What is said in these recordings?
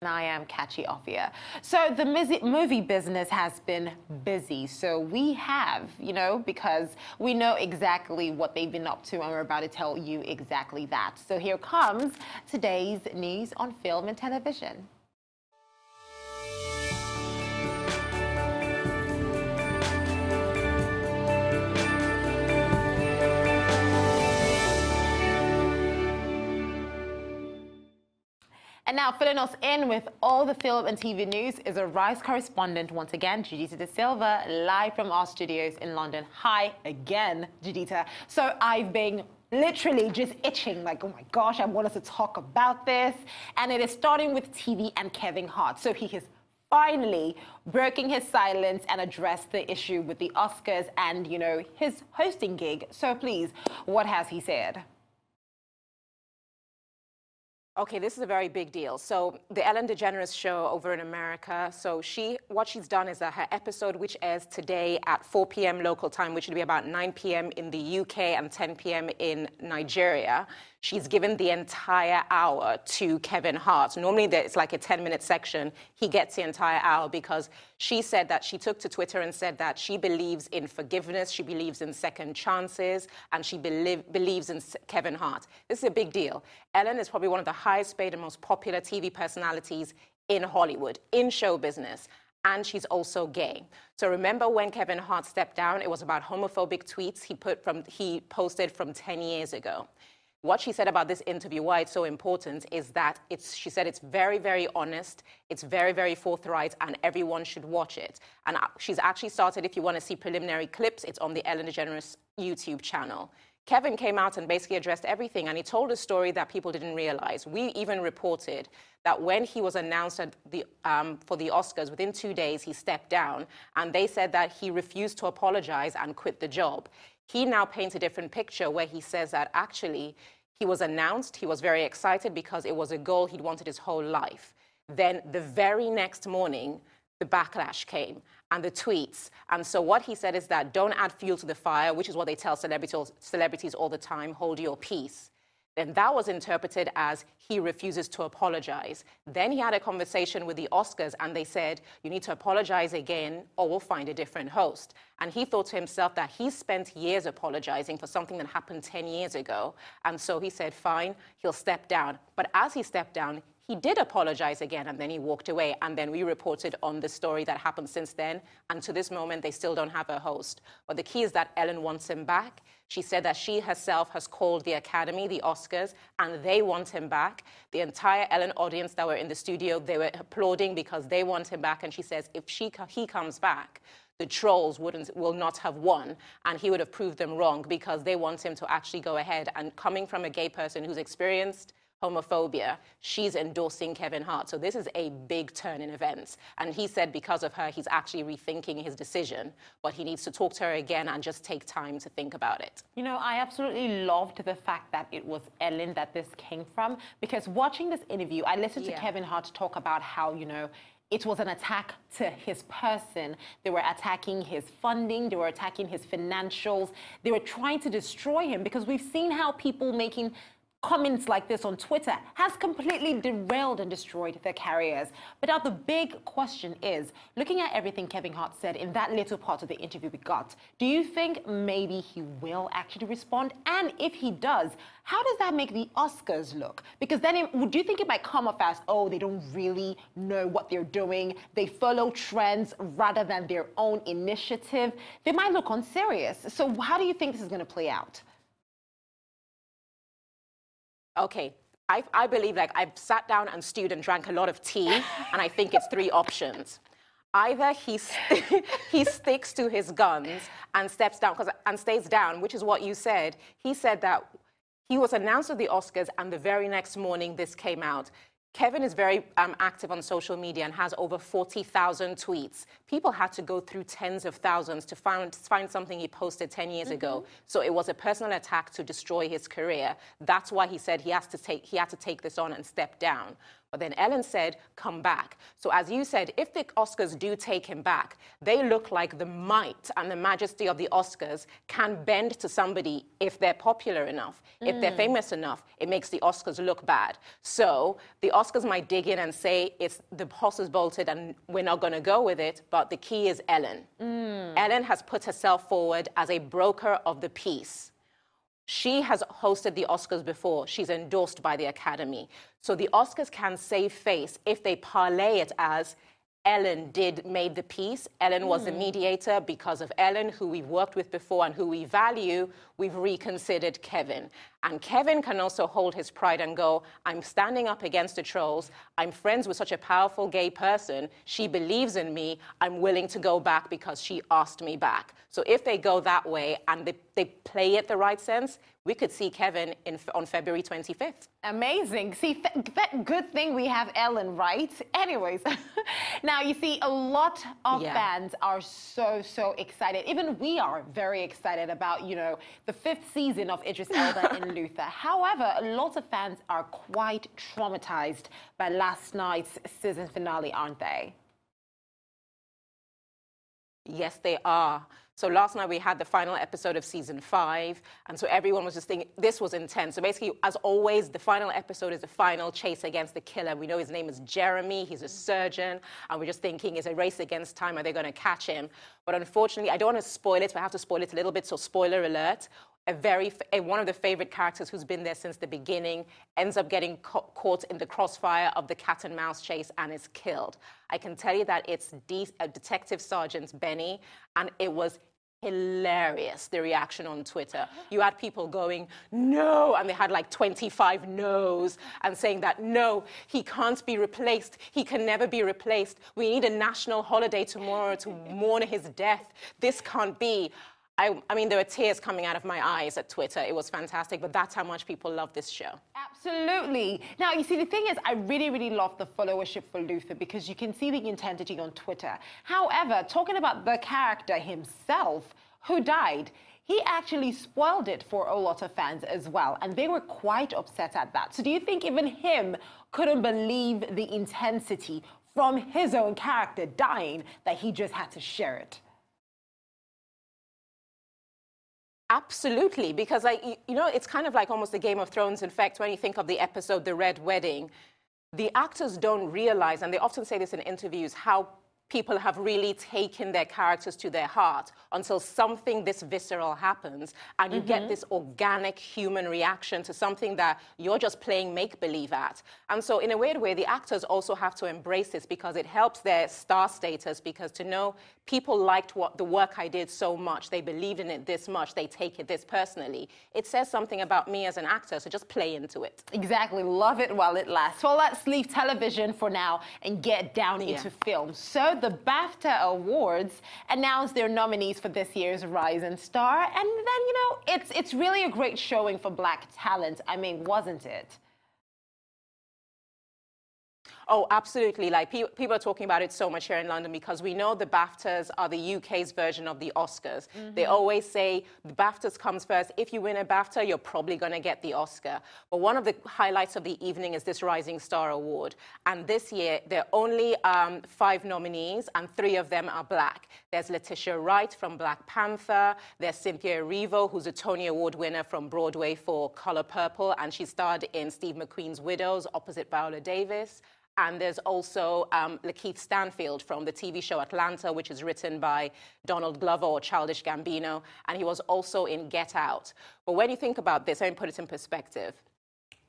And I am Catchy Ophia. So the movie business has been busy. So we have, because we know exactly what they've been up to, and we're about to tell you exactly that. So here comes today's news on film and television. And now, filling us in with all the film and TV news is a Rise correspondent once again, Judita De Silva, live from our studios in London. Hi again, Judita. So I've been literally just itching, like, oh my gosh, I want us to talk about this. And it is starting with TV and Kevin Hart. So he is finally breaking his silence and addressed the issue with the Oscars and, his hosting gig. So please, what has he said? Okay, this is a very big deal. So the Ellen DeGeneres show over in America, so what she's done is that her episode, which airs today at 4 p.m. local time, which will be about 9 p.m. in the UK and 10 p.m. in Nigeria, she's given the entire hour to Kevin Hart. Normally it's like a 10-minute section. He gets the entire hour because she said that she took to Twitter and said that she believes in forgiveness, she believes in second chances, and she believes in Kevin Hart. This is a big deal. Ellen is probably one of the highest paid and most popular TV personalities in Hollywood, in show business. And she's also gay. So remember when Kevin Hart stepped down, it was about homophobic tweets he posted from 10 years ago. What she said about this interview, why it's so important, is that she said it's very, very honest, it's very, very forthright, and everyone should watch it. And she's actually started, if you want to see preliminary clips, it's on the Ellen DeGeneres YouTube channel. Kevin came out and basically addressed everything, and he told a story that people didn't realize. We even reported that when he was announced for the Oscars, within 2 days, he stepped down, and they said that he refused to apologize and quit the job. He now paints a different picture where he says that actually he was announced, he was very excited because it was a goal he'd wanted his whole life. Then the very next morning, the backlash came and the tweets. And so what he said is that don't add fuel to the fire, which is what they tell celebrities all the time, hold your peace. Then that was interpreted as he refuses to apologize. Then he had a conversation with the Oscars and they said, you need to apologize again or we'll find a different host. And he thought to himself that he spent years apologizing for something that happened 10 years ago. And so he said, fine, he'll step down. But as he stepped down, he did apologize again, and then he walked away. And then we reported on the story that happened since then. And to this moment, they still don't have a host. But the key is that Ellen wants him back. She said that she herself has called the Academy, the Oscars, and they want him back. The entire Ellen audience that were in the studio, they were applauding because they want him back. And she says if he comes back, the trolls will not have won, and he would have proved them wrong because they want him to actually go ahead. And coming from a gay person who's experienced homophobia, she's endorsing Kevin Hart. So this is a big turn in events. And he said because of her, he's actually rethinking his decision, but he needs to talk to her again and just take time to think about it. I absolutely loved the fact that it was Ellen that this came from, because watching this interview, I listened to Kevin Hart talk about how, it was an attack to his person. They were attacking his funding. They were attacking his financials. They were trying to destroy him, because we've seen how people making comments like this on Twitter has completely derailed and destroyed their careers. But now the big question is, looking at everything Kevin Hart said in that little part of the interview we got, do you think maybe he will actually respond? And if he does, how does that make the Oscars look? Because then do you think it might come off as, oh, they don't really know what they're doing, they follow trends rather than their own initiative? They might look unserious. So how do you think this is going to play out? Okay, I believe, I've sat down and stewed and drank a lot of tea, and I think it's 3 options. Either he sticks to his guns and steps down, and stays down, which is what you said. He said that he was announced at the Oscars, and the very next morning this came out. Kevin is very active on social media and has over 40,000 tweets. People had to go through tens of thousands to find something he posted 10 years ago. So it was a personal attack to destroy his career. That's why he said he had to take this on and step down. But then Ellen said, come back. So as you said, if the Oscars do take him back, they look like the might and the majesty of the Oscars can bend to somebody if they're popular enough. If they're famous enough, it makes the Oscars look bad. So the Oscars might dig in and say, it's the horse is bolted and we're not going to go with it, but the key is Ellen. Ellen has put herself forward as a broker of the peace. She has hosted the Oscars before. She's endorsed by the Academy. So the Oscars can save face if they parlay it as Ellen made the peace. Ellen was the mediator. Because of Ellen, who we've worked with before and who we value, we've reconsidered Kevin. And Kevin can also hold his pride and go, I'm standing up against the trolls. I'm friends with such a powerful gay person. She believes in me. I'm willing to go back because she asked me back. So if they go that way and they play it the right sense, we could see Kevin on February 25th. Amazing. See, that good thing we have Ellen, right? Anyways, now you see a lot of fans are so excited. Even we are very excited about, you know, the 5th season of Idris Elba and Luther. However, a lot of fans are quite traumatized by last night's season finale, aren't they? Yes, they are. So last night we had the final episode of season 5, and so everyone was just thinking, this was intense. So basically, as always, the final episode is the final chase against the killer. We know his name is Jeremy, he's a surgeon, and we're just thinking, it's a race against time, are they going to catch him? But unfortunately, I don't want to spoil it, but I have to spoil it a little bit, so spoiler alert. One of the favorite characters who's been there since the beginning ends up getting caught in the crossfire of the cat and mouse chase and is killed. I can tell you that it's Detective Sergeant Benny, and it was hilarious, the reaction on Twitter. You had people going, no, and they had like 25 no's and saying that, no, he can't be replaced. He can never be replaced. We need a national holiday tomorrow to mourn his death. This can't be. I mean, there were tears coming out of my eyes at Twitter. It was fantastic, but that's how much people love this show. Absolutely. Now, you see, the thing is, I really love the followership for Luther because you can see the intensity on Twitter. However, talking about the character himself who died, he actually spoiled it for a lot of fans as well, and they were quite upset at that. So do you think even him couldn't believe the intensity from his own character dying that he just had to share it? Absolutely, because you know, it's kind of like almost the Game of Thrones effect when you think of the episode The Red Wedding. The actors don't realize, and they often say this in interviews, how people have really taken their characters to their heart until something this visceral happens and you get this organic human reaction to something that you're just playing make-believe at. And so in a weird way, the actors also have to embrace this because it helps their star status, because to know people liked the work I did so much, they believed in it this much, they take it this personally. It says something about me as an actor, so just play into it. Exactly. Love it while it lasts. Well, let's leave television for now and get down into film. So the BAFTA Awards announced their nominees for this year's Rising Star, and then, you know, it's really a great showing for Black talent. I mean, wasn't it? Oh, absolutely. Like, people are talking about it so much here in London because we know the BAFTAs are the UK's version of the Oscars. They always say the BAFTAs comes first. If you win a BAFTA, you're probably going to get the Oscar. But one of the highlights of the evening is this Rising Star Award. And this year, there are only 5 nominees, and 3 of them are Black. There's Letitia Wright from Black Panther. There's Cynthia Erivo, who's a Tony Award winner from Broadway for Color Purple, and she starred in Steve McQueen's Widows opposite Viola Davis. And there's also Lakeith Stanfield from the TV show Atlanta, which is written by Donald Glover or Childish Gambino, and he was also in Get Out. But when you think about this, let me put it in perspective.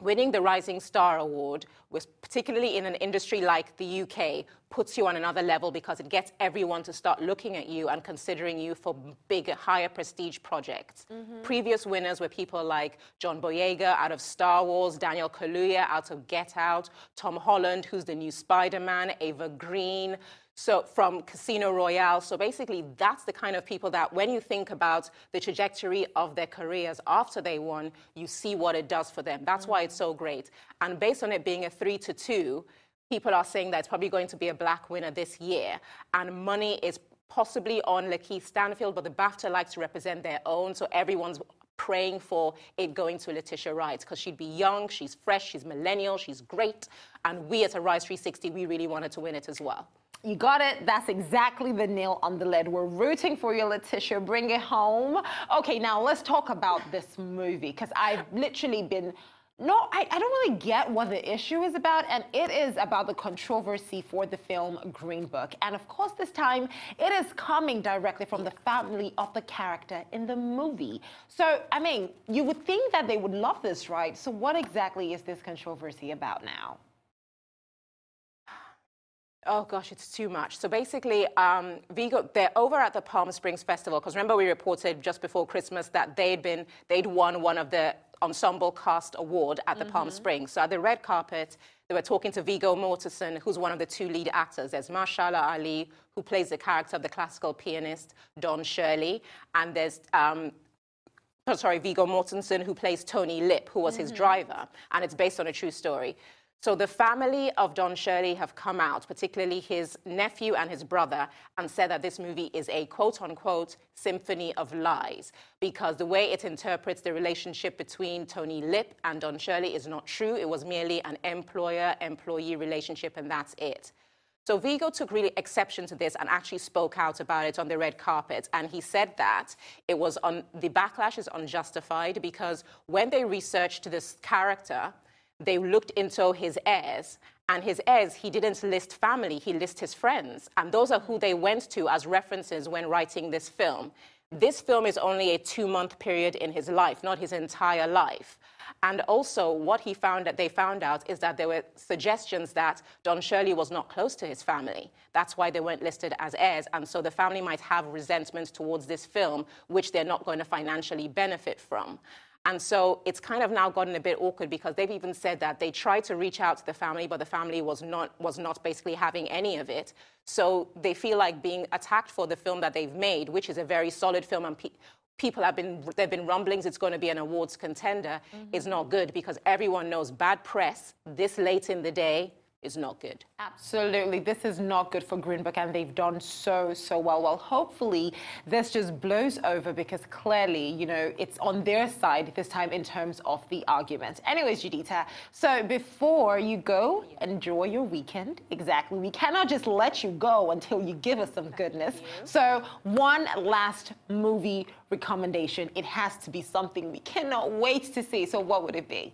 Winning the Rising Star Award, was particularly in an industry like the UK, puts you on another level because it gets everyone to start looking at you and considering you for bigger, higher prestige projects. Previous winners were people like John Boyega out of Star Wars, Daniel Kaluuya out of Get Out, Tom Holland, who's the new Spider-Man, Ava Green, so from Casino Royale. So basically, that's the kind of people that when you think about the trajectory of their careers after they won, you see what it does for them. That's why it's so great. And based on it being a 3-2, people are saying that it's probably going to be a Black winner this year. And money is possibly on Lakeith Stanfield, but the BAFTA likes to represent their own, so everyone's praying for it going to Letitia Wright, because she'd be young, she's fresh, she's millennial, she's great, and we at Arise 360, we really wanted to win it as well. You got it. That's exactly the nail on the lid. We're rooting for you, Letitia. Bring it home. Okay, now let's talk about this movie, because I've literally been... No, I don't really get what the issue is about, and it is about the controversy for the film Green Book. And of course, this time, it is coming directly from the family of the character in the movie. So, I mean, you would think that they would love this, right? So what exactly is this controversy about now? Oh gosh, it's too much. So basically, Vigo, they're over at the Palm Springs Festival, because remember we reported just before Christmas that they'd won one of the Ensemble Cast Award at the Palm Springs. So at the red carpet, they were talking to Viggo Mortensen, who's one of the two lead actors. There's Mahershala Ali, who plays the character of the classical pianist Don Shirley, and there's Viggo Mortensen, who plays Tony Lip, who was his driver, and it's based on a true story. So the family of Don Shirley have come out, particularly his nephew and his brother, and said that this movie is a quote-unquote symphony of lies, because the way it interprets the relationship between Tony Lip and Don Shirley is not true. It was merely an employer-employee relationship, and that's it. So Viggo took really exception to this and actually spoke out about it on the red carpet. And he said that the backlash is unjustified, because when they researched this character, they looked into his heirs, and his heirs, he didn't list family, he listed his friends. And those are who they went to as references when writing this film. This film is only a 2-month period in his life, not his entire life. And also, what they found out is that there were suggestions that Don Shirley was not close to his family. That's why they weren't listed as heirs. And so the family might have resentment towards this film, which they're not going to financially benefit from. And so it's kind of now gotten a bit awkward, because they've even said that they tried to reach out to the family, but the family was not basically having any of it. So they feel like being attacked for the film that they've made, which is a very solid film, and there've been rumblings it's going to be an awards contender, is not good, because everyone knows bad press this late in the day is not good. Absolutely. This is not good for Green Book, and they've done so well. Well, hopefully this just blows over, because clearly, you know, it's on their side this time in terms of the argument. Anyways, Judita, so before you go, enjoy your weekend. Exactly. We cannot just let you go until you give us some goodness. So one last movie recommendation. It has to be something we cannot wait to see. So what would it be?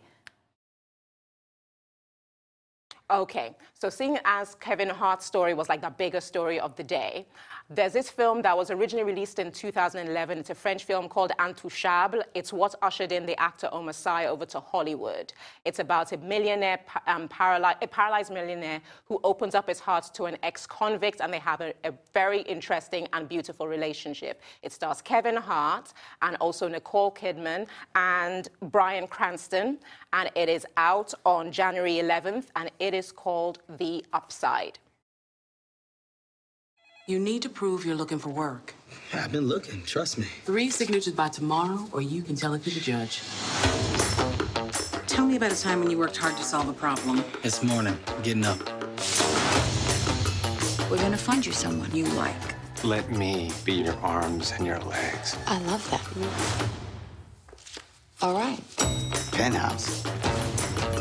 Okay, so seeing as Kevin Hart's story was like the biggest story of the day, there's this film that was originally released in 2011. It's a French film called Intouchable. It's what ushered in the actor Omar Sy over to Hollywood. It's about a millionaire, a paralyzed millionaire who opens up his heart to an ex-convict, and they have a very interesting and beautiful relationship. It stars Kevin Hart and also Nicole Kidman and Bryan Cranston, and it is out on January 11th, and it is called The Upside. You need to prove you're looking for work. I've been looking, trust me. 3 signatures by tomorrow, or you can tell it to the judge. Tell me about a time when you worked hard to solve a problem. This morning, getting up. We're gonna find you someone you like. Let me be your arms and your legs. I love that. All right. Penthouse.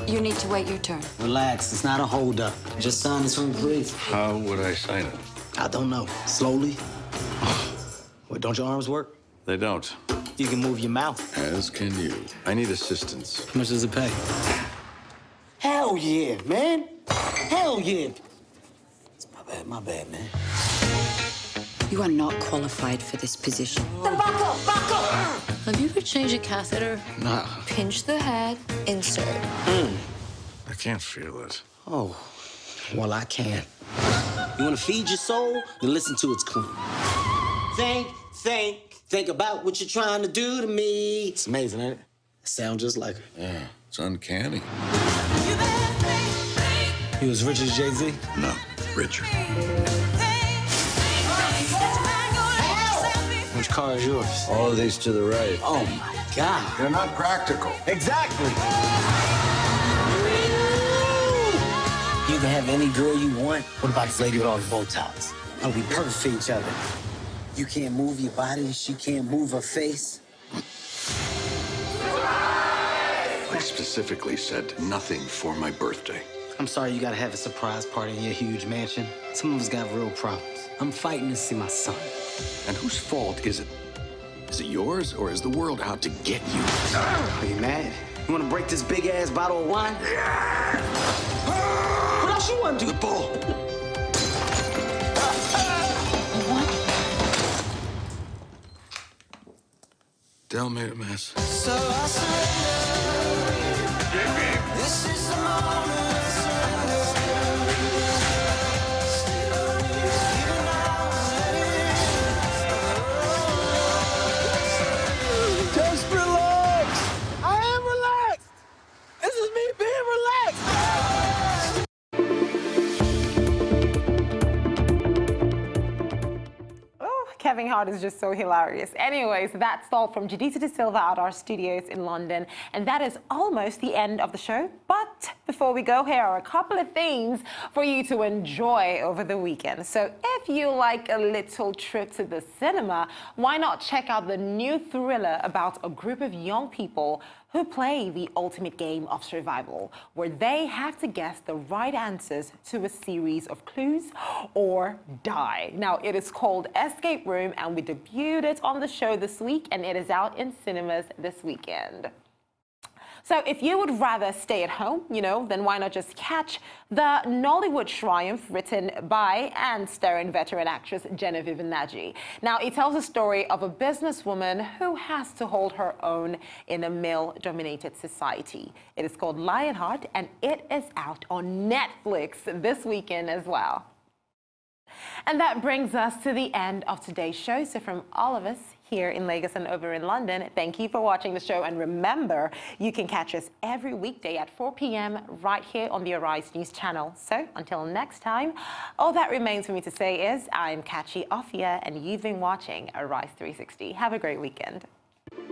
You need to wait your turn. Relax, it's not a holdup. Just sign this one, please. How would I sign it? I don't know. Slowly. What, don't your arms work? They don't. You can move your mouth. As can you. I need assistance. How much does it pay? Hell yeah, man. Hell yeah. It's my bad, man. You are not qualified for this position. Then back up, back up! Have you ever changed a catheter? Nah. Pinch the head, insert. I can't feel it. Oh, well, I can. You want to feed your soul? Then listen to its clean. Think about what you're trying to do to me. It's amazing, ain't it? It sounds just like her. Yeah, it's uncanny. You as rich as Jay-Z? No, richer. Which car is yours? All of these to the right. Oh, my God. They're not practical. Exactly. You can have any girl you want. What about this lady with all the bow ties? I'll be perfect for each other. You can't move your body, she can't move her face. specifically said nothing for my birthday. I'm sorry you gotta have a surprise party in your huge mansion. Some of us got real problems. I'm fighting to see my son. And whose fault is it? Is it yours, or is the world out to get you? Are you mad? You wanna break this big-ass bottle of wine? What else you wanna do? The bull! Dell made a mess. So I surrender. This is the moment. Just relax. I am relaxed. This is me being relaxed. Kevin Hart is just so hilarious. Anyways, that's all from Judita De Silva at our studios in London. And that is almost the end of the show. But before we go, here are a couple of things for you to enjoy over the weekend. So if you like a little trip to the cinema, why not check out the new thriller about a group of young people who play the ultimate game of survival, where they have to guess the right answers to a series of clues or die. Now, it is called Escape Room, and we debuted it on the show this week, and it is out in cinemas this weekend. So if you would rather stay at home, then why not just catch the Nollywood triumph written by and starring veteran actress Genevieve Nnaji. Now, it tells the story of a businesswoman who has to hold her own in a male-dominated society. It is called Lionheart, and it is out on Netflix this weekend as well. And that brings us to the end of today's show. So from all of us here in Lagos and over in London, thank you for watching the show. And remember, you can catch us every weekday at 4 p.m. right here on the Arise News channel. So until next time, all that remains for me to say is I'm Kachi Ofia, and you've been watching Arise 360. Have a great weekend.